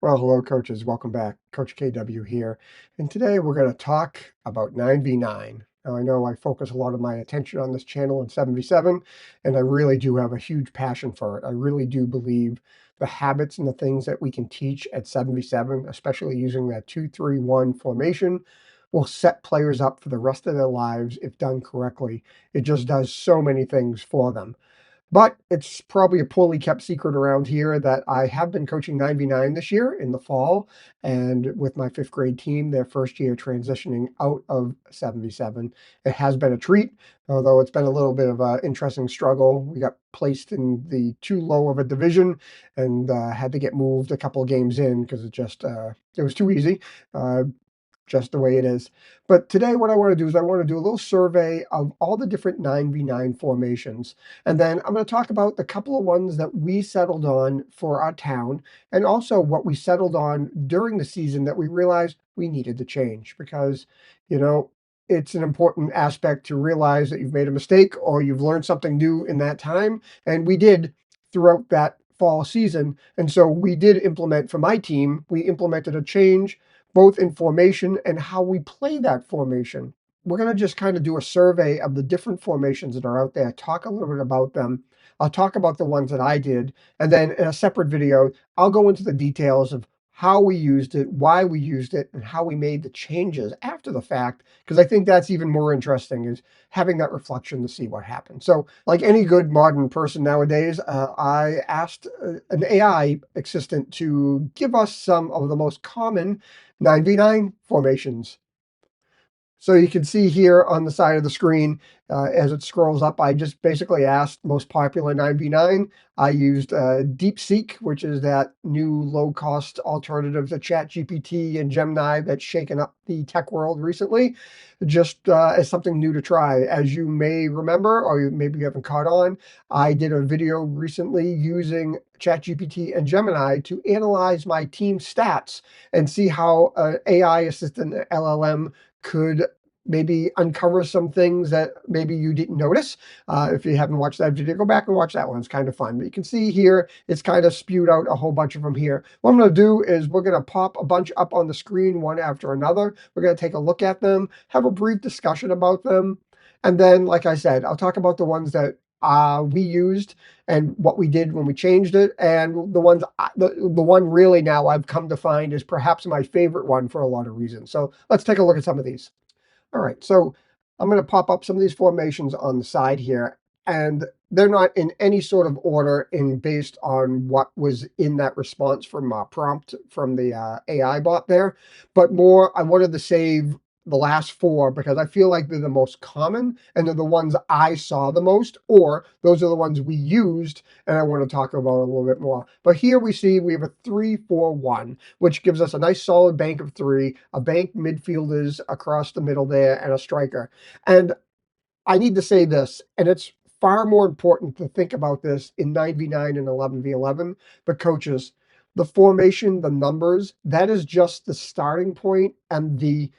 Well, hello, coaches. Welcome back. Coach KW here. And today we're going to talk about 9v9. Now, I know I focus a lot of my attention on this channel in 7v7, and I really do have a huge passion for it. I really do believe the habits and the things that we can teach at 7v7, especially using that 2-3-1 formation, will set players up for the rest of their lives if done correctly. It just does so many things for them. But it's probably a poorly kept secret around here that I have been coaching 9v9 this year in the fall, and with my fifth grade team, their first year transitioning out of 7v7. It has been a treat, although it's been a little bit of an interesting struggle. We got placed in the too low of a division and had to get moved a couple of games in because it was too easy. Just the way it is. But today, what I want to do is I want to do a little survey of all the different 9v9 formations. And then I'm going to talk about the couple of ones that we settled on for our town, and also what we settled on during the season that we realized we needed to change because, you know, it's an important aspect to realize that you've made a mistake or you've learned something new in that time. And we did throughout that fall season. And so we did implement for my team, we implemented a change both in formation and how we play that formation. We're going to just kind of do a survey of the different formations that are out there, talk a little bit about them. I'll talk about the ones that I did. And then in a separate video, I'll go into the details of how we used it, why we used it, and how we made the changes after the fact, because I think that's even more interesting is having that reflection to see what happened. So like any good modern person nowadays, I asked an AI assistant to give us some of the most common 9v9 formations. So you can see here on the side of the screen, as it scrolls up, I just basically asked most popular 9v9. I used DeepSeek, which is that new low-cost alternative to ChatGPT and Gemini that's shaken up the tech world recently, just as something new to try. As you may remember, or maybe you haven't caught on, I did a video recently using ChatGPT and Gemini to analyze my team stats and see how an AI assistant LLM could maybe uncover some things that maybe you didn't notice. If you haven't watched that video, go back and watch that one. It's kind of fun. But you can see here, it's kind of spewed out a whole bunch of them here. What I'm going to do is we're going to pop a bunch up on the screen one after another. We're going to take a look at them, have a brief discussion about them. And then, like I said, I'll talk about the ones that we used and what we did when we changed it. And the ones, the one really now I've come to find is perhaps my favorite one for a lot of reasons. So let's take a look at some of these. All right, so I'm going to pop up some of these formations on the side here, and they're not in any sort of order in based on what was in that response from prompt from the AI bot there, but more I wanted to save the last four because I feel like they're the most common and they're the ones I saw the most, or those are the ones we used and I want to talk about a little bit more. But here we see we have a 3-4-1, which gives us a nice solid bank of three, a bank midfielders across the middle there, and a striker. And I need to say this, and it's far more important to think about this in 9v9 and 11v11, but coaches, the formation, the numbers, that is just the starting point and the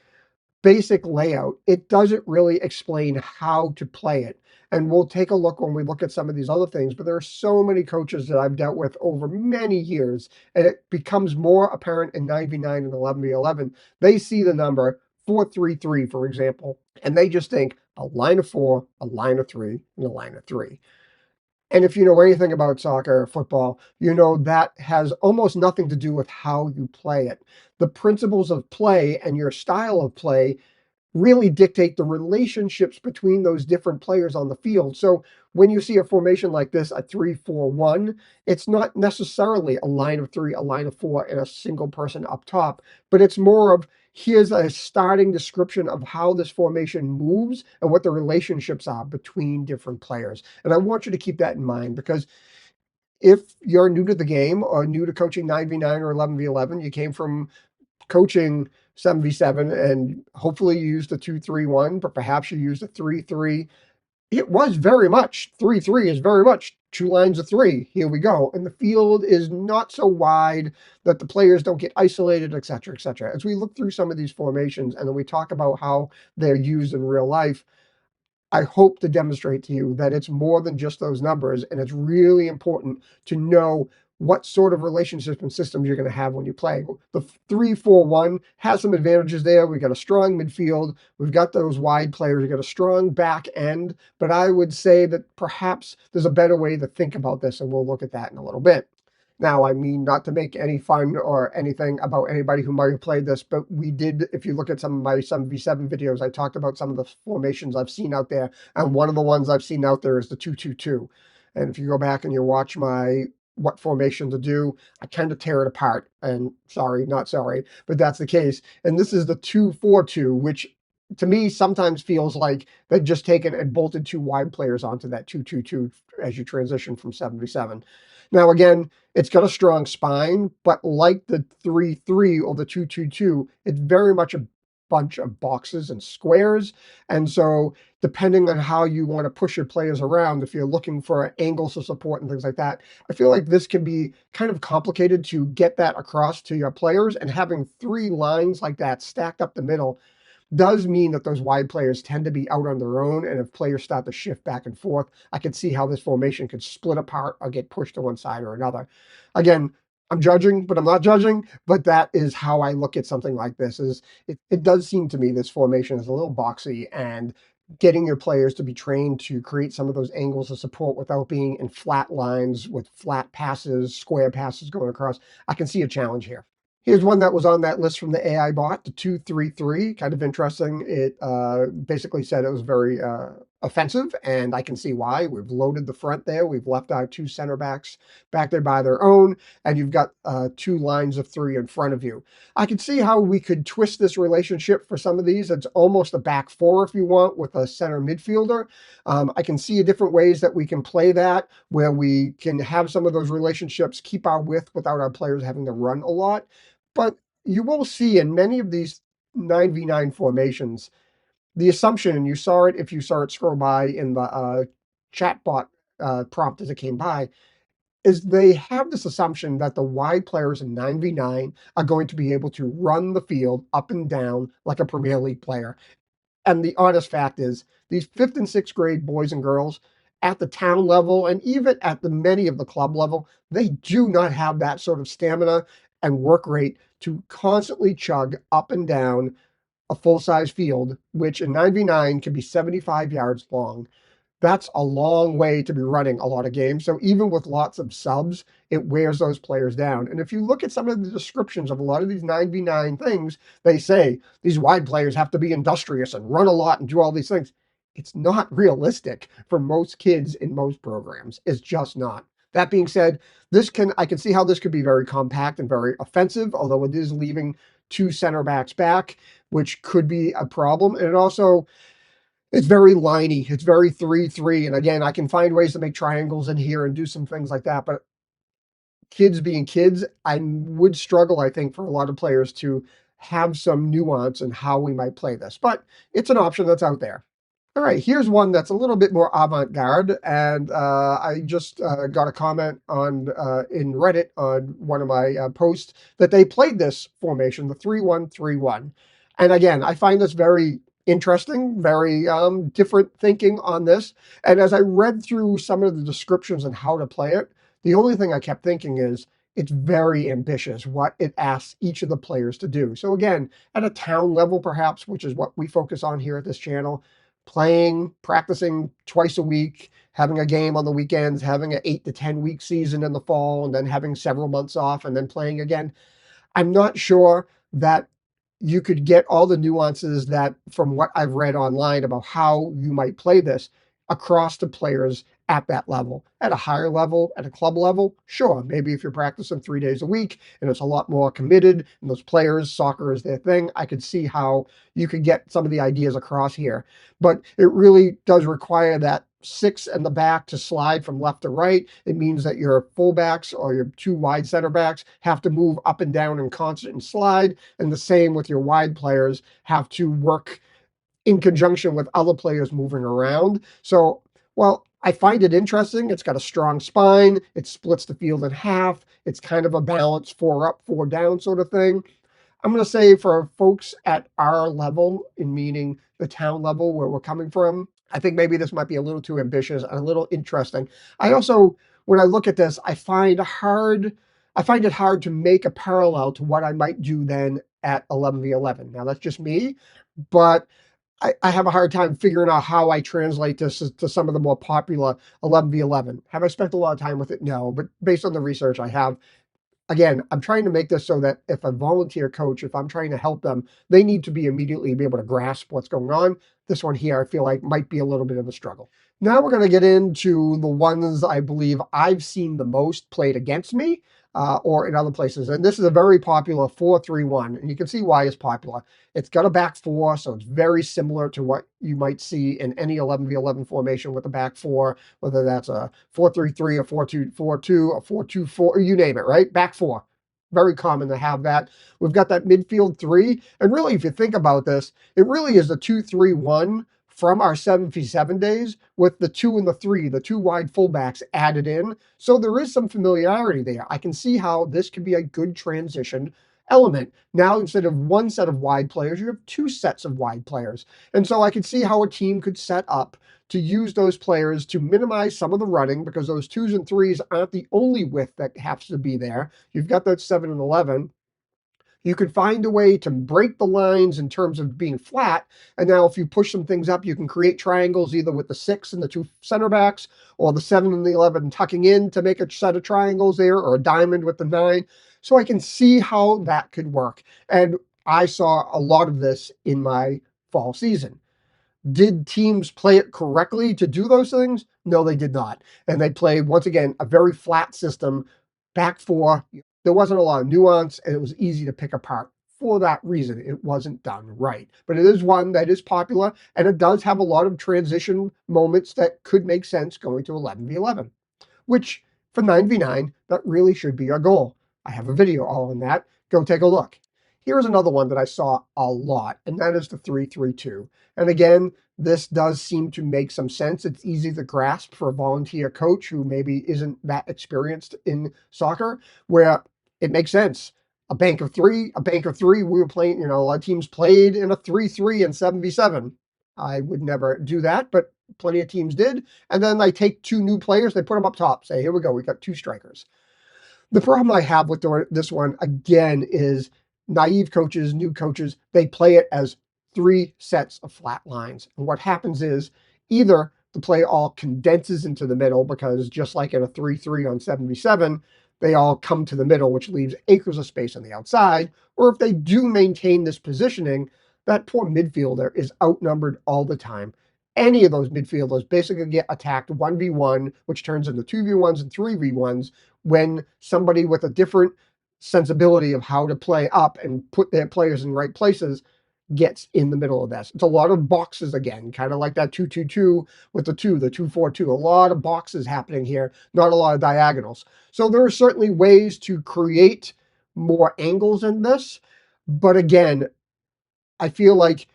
basic layout. It doesn't really explain how to play it. And we'll take a look when we look at some of these other things, but there are so many coaches that I've dealt with over many years, and it becomes more apparent in 9v9 and 11v11. They see the number 4-3-3, for example, and they just think a line of four, a line of three, and a line of three. And if you know anything about soccer or football, you know that has almost nothing to do with how you play it. The principles of play and your style of play really dictate the relationships between those different players on the field. So when you see a formation like this, a 3-4-1, it's not necessarily a line of three, a line of four, and a single person up top, but it's more of here's a starting description of how this formation moves and what the relationships are between different players. And I want you to keep that in mind because if you're new to the game or new to coaching 9v9 or 11v11, you came from coaching 7v7 and hopefully you used a 2-3-1, but perhaps you used a 3-3. It was very much 3-3 is very much two lines of three. Here we go. And the field is not so wide that the players don't get isolated, et cetera, et cetera. As we look through some of these formations and then we talk about how they're used in real life, I hope to demonstrate to you that it's more than just those numbers. And it's really important to know what sort of relationships and systems you're going to have when you play. The 3-4-1 has some advantages there. We've got a strong midfield. We've got those wide players. We've got a strong back end. But I would say that perhaps there's a better way to think about this, and we'll look at that in a little bit. Now, I mean, not to make any fun or anything about anybody who might have played this, but we did, if you look at some of my 7v7 videos, I talked about some of the formations I've seen out there. And one of the ones I've seen out there is the 2-2-2. And if you go back and you watch my what formation to do, I kind of tear it apart. And sorry, not sorry, but that's the case. And this is the 2-4-2, which to me sometimes feels like they've just taken and bolted two wide players onto that 2-2-2 as you transition from 7v7. Now, again, it's got a strong spine, but like the 3-3 or the 2-2-2, it's very much a bunch of boxes and squares. And so, depending on how you want to push your players around, if you're looking for angles of support and things like that, I feel like this can be kind of complicated to get that across to your players. And having three lines like that stacked up the middle does mean that those wide players tend to be out on their own. And if players start to shift back and forth, I can see how this formation could split apart or get pushed to one side or another. Again, I'm judging, but I'm not judging. But that is how I look at something like this. Is it does seem to me this formation is a little boxy, and getting your players to be trained to create some of those angles of support without being in flat lines with flat passes, square passes going across, I can see a challenge here. Here's one that was on that list from the AI bot, the 2-3-3. Kind of interesting. It basically said it was very offensive, and I can see why. We've loaded the front there. We've left our two center backs back there by their own, and you've got two lines of three in front of you. I can see how we could twist this relationship for some of these. It's almost a back four if you want, with a center midfielder. I can see different ways that we can play that, where we can have some of those relationships, keep our width without our players having to run a lot. But you will see in many of these 9v9 formations, the assumption, and you saw it if you saw it scroll by in the chatbot prompt as it came by, is they have this assumption that the wide players in 9v9 are going to be able to run the field up and down like a Premier League player. And the honest fact is, these fifth and sixth grade boys and girls at the town level and even at the many of the club level, they do not have that sort of stamina and work rate to constantly chug up and down a full size field, which in 9v9 can be 75 yards long. That's a long way to be running a lot of games. So even with lots of subs, it wears those players down. And if you look at some of the descriptions of a lot of these 9v9 things, they say these wide players have to be industrious and run a lot and do all these things. It's not realistic for most kids in most programs. It's just not. That being said, I can see how this could be very compact and very offensive, although it is leaving two center backs back, which could be a problem. And it also, it's very liney. It's very 3-3. And again, I can find ways to make triangles in here and do some things like that. But kids being kids, I would struggle, I think, for a lot of players to have some nuance in how we might play this. But it's an option that's out there. All right, here's one that's a little bit more avant-garde, and I just got a comment on in Reddit on one of my posts that they played this formation, the 3-1-3-1. And again, I find this very interesting, very different thinking on this. And as I read through some of the descriptions and how to play it, the only thing I kept thinking is it's very ambitious what it asks each of the players to do. So again, at a town level, perhaps, which is what we focus on here at this channel, playing, practicing twice a week, having a game on the weekends, having an 8 to 10 week season in the fall, and then having several months off and then playing again. I'm not sure that you could get all the nuances that from what I've read online about how you might play this across to players at that level. At a higher level, at a club level, sure, maybe if you're practicing 3 days a week and it's a lot more committed and those players, soccer is their thing, I could see how you could get some of the ideas across here. But it really does require that six in the back to slide from left to right. It means that your fullbacks or your two wide center backs have to move up and down in concert and slide. And the same with your wide players have to work in conjunction with other players moving around. So, well, I find it interesting. It's got a strong spine. It splits the field in half. It's kind of a balanced 4 up, 4 down sort of thing. I'm going to say for folks at our level, in meaning the town level where we're coming from, I think maybe this might be a little too ambitious and a little interesting. I also when I look at this, I find it hard to make a parallel to what I might do then at 11v11. Now that's just me, but I have a hard time figuring out how I translate this to some of the more popular 11v11. Have I spent a lot of time with it? No, but based on the research I have, again, I'm trying to make this so that if a volunteer coach, if I'm trying to help them, they need to be immediately be able to grasp what's going on. This one here, I feel like might be a little bit of a struggle. Now we're going to get into the ones I believe I've seen the most played against me or in other places. And this is a very popular 4-3-1. And you can see why it's popular. It's got a back four, so it's very similar to what you might see in any 11v11 formation with a back four, whether that's a 4-3-3, a 4-2-4-2, a 4-2-4, you name it, right? Back four. Very common to have that. We've got that midfield three. And really, if you think about this, it really is the 2-3-1 from our 7v7 days with the 2 and the 3, the 2 wide fullbacks added in. So there is some familiarity there. I can see how this could be a good transition element. Now, instead of one set of wide players, you have two sets of wide players. And so I can see how a team could set up to use those players to minimize some of the running, because those 2s and 3s aren't the only width that has to be there. You've got that 7 and 11. You could find a way to break the lines in terms of being flat. And now if you push some things up, you can create triangles either with the 6 and the 2 center backs, or the 7 and the 11 tucking in to make a set of triangles there, or a diamond with the 9. So I can see how that could work. And I saw a lot of this in my fall season. Did teams play it correctly to do those things? No, they did not. And they played, once again, a very flat system, back four. There wasn't a lot of nuance, and it was easy to pick apart. For that reason, it wasn't done right. But it is one that is popular, and it does have a lot of transition moments that could make sense going to 11v11, which for 9v9, that really should be our goal. I have a video all on that. Go take a look. Here's another one that I saw a lot, and that is the 3-3-2. And again, this does seem to make some sense. It's easy to grasp for a volunteer coach who maybe isn't that experienced in soccer, where it makes sense. A bank of three. We were playing, a lot of teams played in a 3-3 and 7v7. I would never do that, but plenty of teams did. And then they take two new players, they put them up top, say, here we go, we got two strikers. The problem I have with this one, again, is naive coaches, new coaches, they play it as three sets of flat lines. And what happens is either the play all condenses into the middle, because just like in a 3-3 on 7v7, they all come to the middle, which leaves acres of space on the outside. Or if they do maintain this positioning, that poor midfielder is outnumbered all the time. Any of those midfielders basically get attacked 1v1, which turns into 2v1s and 3v1s, when somebody with a different sensibility of how to play up and put their players in right places gets in the middle of this. It's a lot of boxes again, kind of like that 2-2-2 with the 2-4-2. A lot of boxes happening here, not a lot of diagonals. So there are certainly ways to create more angles in this. But again, I feel like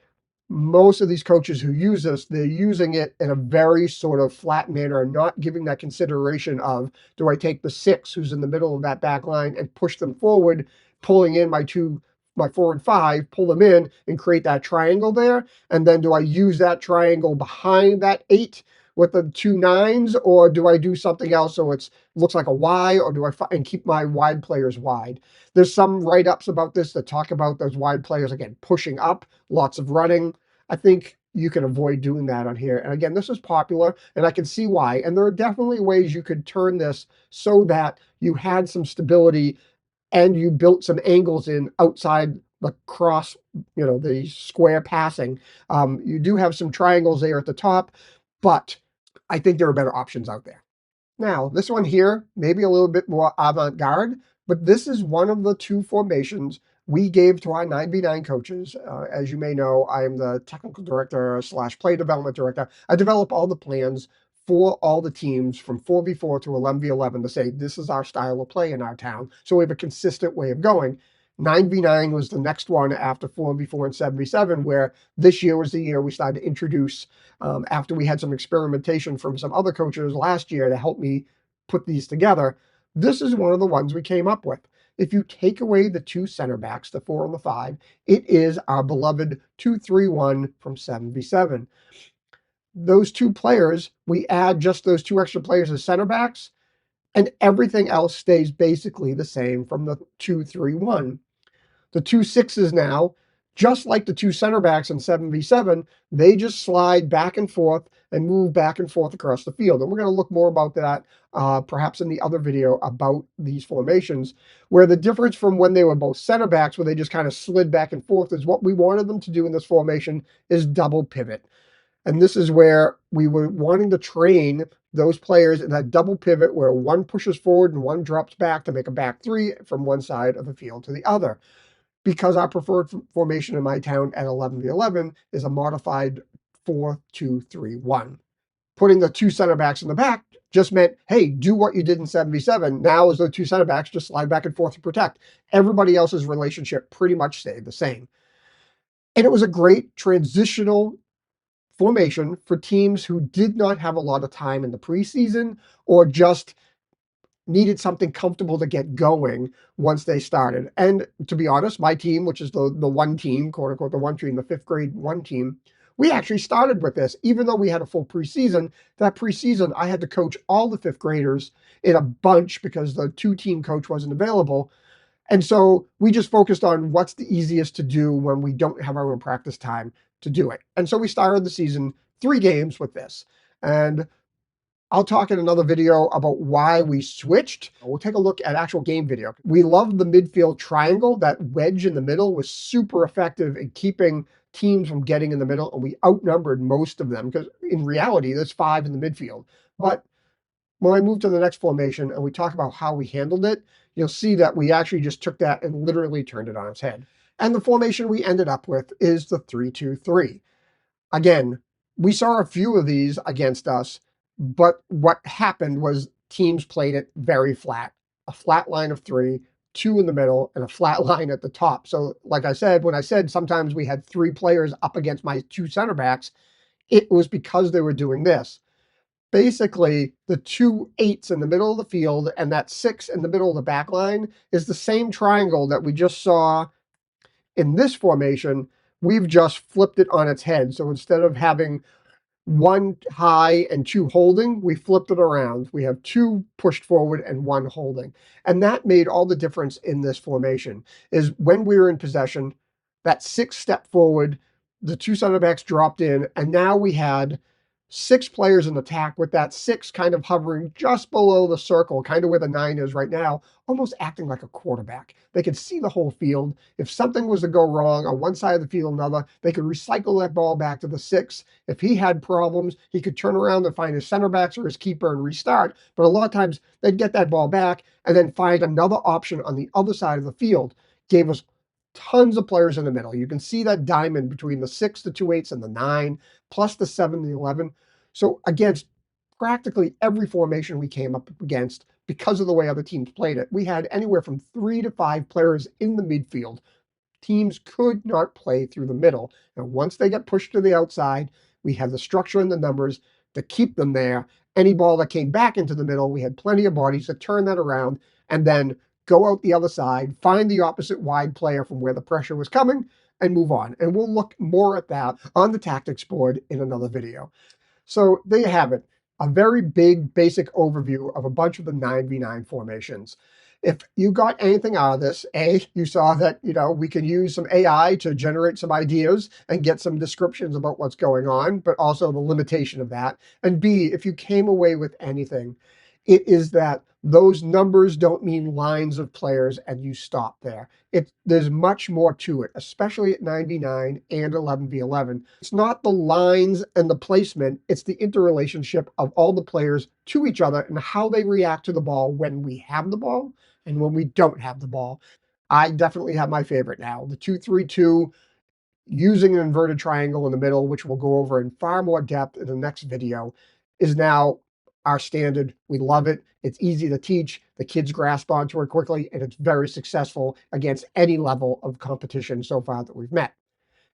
most of these coaches who use this, they're using it in a very sort of flat manner, and not giving that consideration of, do I take the 6 who's in the middle of that back line and push them forward, pulling in my 4 and 5, pull them in and create that triangle there? And then do I use that triangle behind that 8 with the 2 9s, or do I do something else so it looks like a Y, or do I and keep my wide players wide? There's some write-ups about this that talk about those wide players, again, pushing up, lots of running. I think you can avoid doing that on here. And again, this is popular, and I can see why. And there are definitely ways you could turn this so that you had some stability and you built some angles in outside the cross, the square passing. You do have some triangles there at the top, but I think there are better options out there. Now, this one here, maybe a little bit more avant-garde, but this is one of the two formations we gave to our 9v9 coaches. As you may know, I'm the technical director slash play development director. I develop all the plans for all the teams from 4v4 to 11v11 to say, this is our style of play in our town. So we have a consistent way of going. 9v9 was the next one after 4v4 and 7v7, where this year was the year we started to introduce, after we had some experimentation from some other coaches last year to help me put these together. This is one of the ones we came up with. If you take away the 2 center backs, the 4 and the 5, it is our beloved 2-3-1 from 7v7. Those 2 players, we add just those 2 extra players as center backs. and everything else stays basically the same from the 2-3-1. The two sixes now, just like the two center backs in 7v7, they just slide back and forth and move back and forth across the field. And we're going to look more about that perhaps in the other video about these formations, where the difference from when they were both center backs, where they just kind of slid back and forth, is what we wanted them to do in this formation is double pivot. And this is where we were wanting to train those players in that double pivot where one pushes forward and one drops back to make a back three from one side of the field to the other. Because our preferred formation in my town at 11v11 is a modified 4-2-3-1. Putting the two center backs in the back just meant, hey, do what you did in 7v7. Now, as the two center backs just slide back and forth to protect. Everybody else's relationship pretty much stayed the same. And it was a great transitional formation for teams who did not have a lot of time in the preseason or just needed something comfortable to get going once they started. And to be honest, my team, which is the one team, quote unquote, the one team, the fifth grade one team, we actually started with this. Even though we had a full preseason, that preseason I had to coach all the fifth graders in a bunch because the two-team coach wasn't available. And so we just focused on what's the easiest to do when we don't have our own practice time to do it. And so we started the season 3 games with this. And I'll talk in another video about why we switched. We'll take a look at actual game video. We loved the midfield triangle. That wedge in the middle was super effective in keeping teams from getting in the middle, and we outnumbered most of them because in reality, there's 5 in the midfield. But when I move to the next formation and we talk about how we handled it, you'll see that we actually just took that and literally turned it on its head. And the formation we ended up with is the 3-2-3. Again, we saw a few of these against us, but what happened was teams played it very flat. A flat line of 3, 2 in the middle, and a flat line at the top. So like I said, when I said sometimes we had 3 players up against my 2 center backs, it was because they were doing this. Basically, the 2 8s in the middle of the field and that 6 in the middle of the back line is the same triangle that we just saw in this formation. We've just flipped it on its head. So instead of having 1 high and 2 holding, we flipped it around. We have 2 pushed forward and 1 holding. And that made all the difference in this formation, is when we were in possession, that 6 step forward, the 2 center backs dropped in, and now we had 6 players in attack with that 6 kind of hovering just below the circle, kind of where the 9 is right now, almost acting like a quarterback. They could see the whole field. If something was to go wrong on one side of the field or another, they could recycle that ball back to the 6. If he had problems, he could turn around and find his center backs or his keeper and restart. But a lot of times they'd get that ball back and then find another option on the other side of the field. Gave us tons of players in the middle. You can see that diamond between the 6, the 2 8s, and the 9, plus the 7, the 11. So against practically every formation we came up against, because of the way other teams played it, we had anywhere from 3 to 5 players in the midfield. Teams could not play through the middle. And once they get pushed to the outside, we had the structure and the numbers to keep them there. Any ball that came back into the middle, we had plenty of bodies to turn that around and then go out the other side, find the opposite wide player from where the pressure was coming, and move on. And we'll look more at that on the tactics board in another video. So there you have it, a very big basic overview of a bunch of the 9v9 formations. If you got anything out of this, A, you saw that, we can use some AI to generate some ideas and get some descriptions about what's going on, but also the limitation of that. And B, if you came away with anything, it is that those numbers don't mean lines of players and you stop there. There's much more to it, especially at 9v9 and 11v11. It's not the lines and the placement, it's the interrelationship of all the players to each other and how they react to the ball when we have the ball and when we don't have the ball. I definitely have my favorite now. The 2-3-2, using an inverted triangle in the middle, which we'll go over in far more depth in the next video, is now our standard. We love it. It's easy to teach. The kids grasp onto it quickly, and it's very successful against any level of competition so far that we've met.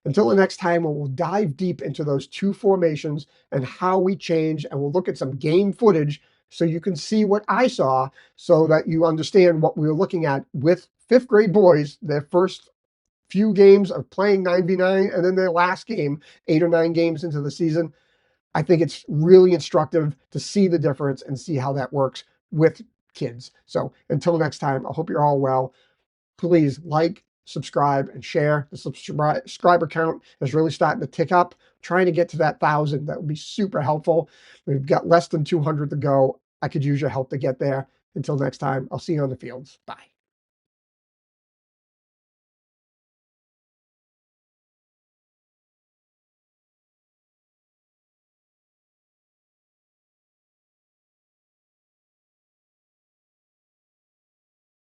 Until the next time, we'll dive deep into those 2 formations and how we change, and we'll look at some game footage so you can see what I saw so that you understand what we were looking at with 5th grade boys, their first few games of playing 9v9 and then their last game 8 or 9 games into the season. I think it's really instructive to see the difference and see how that works with kids. So until next time, I hope you're all well. Please like, subscribe, and share. The subscriber count is really starting to tick up. Trying to get to that 1,000. That would be super helpful. We've got less than 200 to go. I could use your help to get there. Until next time, I'll see you on the fields. Bye.